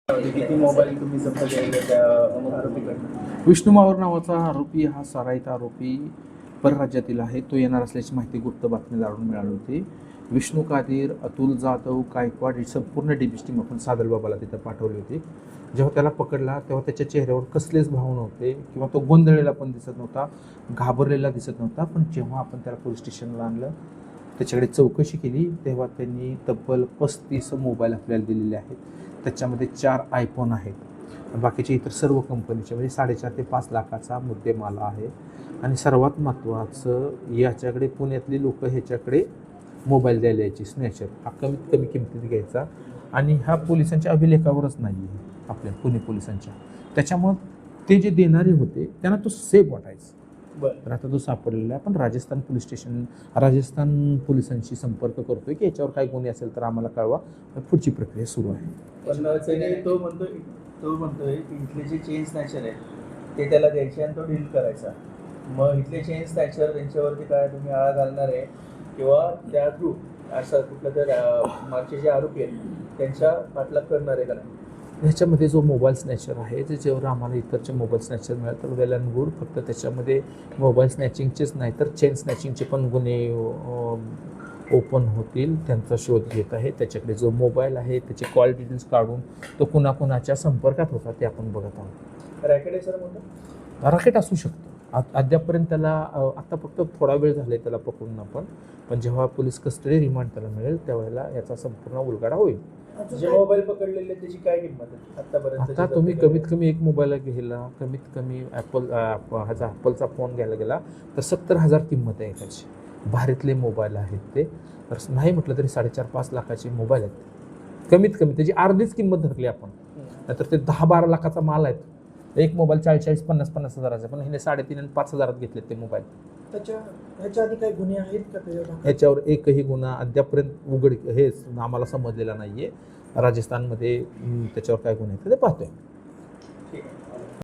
किती मोबाईल तुम्ही जप्त केलेले त्या आरोपीकडनं? विष्णू मावर नावाचा आरोपी हा सराईत आरोपी परराज्यातील आहे. तो येणार असल्याची माहिती गुप्त बातमीदारांना मिळाली होती. विष्णू कादीर, अतुल जाधव, गायकवाड ही संपूर्ण डीबीची टीम आपण सादलबाबाला तिथं पाठवली होती. जेव्हा त्याला पकडला तेव्हा त्याच्या चेहऱ्यावर कसलेच भाव नव्हते किंवा तो गोंधळलेला पण दिसत नव्हता, घाबरलेला दिसत नव्हता. पण जेव्हा आपण त्याला पोलीस स्टेशनला आणलं, त्याच्याकडे चौकशी केली, तेव्हा त्यांनी तब्बल 35 मोबाईल आपल्याला दिलेले आहेत. त्याच्यामध्ये 4 आयफोन आहेत. बाकीचे इतर सर्व कंपनीचे म्हणजे 4.5 ते 5 लाखाचा मुद्देमाल आहे. आणि सर्वात महत्त्वाचं, याच्याकडे पुण्यातली लोक ह्याच्याकडे मोबाईल द्यायला यायची. स्नॅचर हा कमीत कमी किमतीत घ्यायचा आणि ह्या पोलिसांच्या अभिलेखावरच नाही आहे, आपल्या पुणे पोलिसांच्या. त्याच्यामुळं ते जे देणारे होते त्यांना तो सेफ वाटायचा. तर आता तो सापडलेला आहे. आपण राजस्थान पोलिसांशी संपर्क करतोय की याच्यावर काही गुन्हे असेल तर आम्हाला कळवा. पुढची प्रक्रिया सुरू आहे. पण तो म्हणतोय की इथले जे चेन स्नॅचर आहेत ते त्याला द्यायचे आणि तो डील करायचा. मग इथले चेन स्नॅचर त्यांच्यावरती काय तुम्ही आळा घालणार आहे किंवा त्या थ्रू असं कुठलं तर मागचे जे आरोपी आहेत त्यांच्या पाठलाग करणार आहे का नाही? ह्याच्यामध्ये जो मोबाईल स्नॅचर आहे त्याच्यावर आम्हाला इतरचे मोबाईल स्नॅचर मिळाले तर वेल अँड गुड. फक्त त्याच्यामध्ये मोबाईल स्नॅचिंगचेच नाही तर चेन स्नॅचिंगचे पण गुन्हे ओपन होतील. त्यांचा शोध घेत आहे. त्याच्याकडे जो मोबाईल आहे त्याचे कॉल डिटेल्स काढून तो कुणाकुणाच्या संपर्कात होता ते आपण बघत आहोत. रॅकेट आहे सर म्हणतो? रॅकेट असू शकतं. अद्यापर्यंत त्याला आता फक्त थोडा वेळ झाला आहे त्याला पकडून आपण. पण जेव्हा पोलीस कस्टडी रिमांड त्याला मिळेल त्यावेळेला याचा संपूर्ण उलगडा होईल. जे मोबाईल पकडलेले त्याची काय किंमत आहे आतापर्यंत? आता तुम्ही कमीत कमी एक मोबाईल घ्यायला कमीत कमी ॲपलचा फोन घ्यायला गेला तर 70,000 किंमत आहे त्याची. भारीतले मोबाईल आहेत ते. तर नाही म्हटलं तरी 4.5-5 लाखाचे मोबाईल आहेत कमीत कमी. त्याची अर्धीच किंमत धरली आपण. नाहीतर ते 10-12 लाखाचा माल आहेत. एक मोबाईल 40-50 हजाराचा. पण हिने 3.5 आणि 5 हजारात घेतलेत ते मोबाईल. ह्याच्या आधी काही गुन्हे आहेत का ह्याच्यावर एकही गुन्हा अद्यापर्यंत हे आम्हाला समजलेला नाही आहे. राजस्थानमध्ये त्याच्यावर काय गुन्हे आहेत ते पाहतोय. ठीक आहे.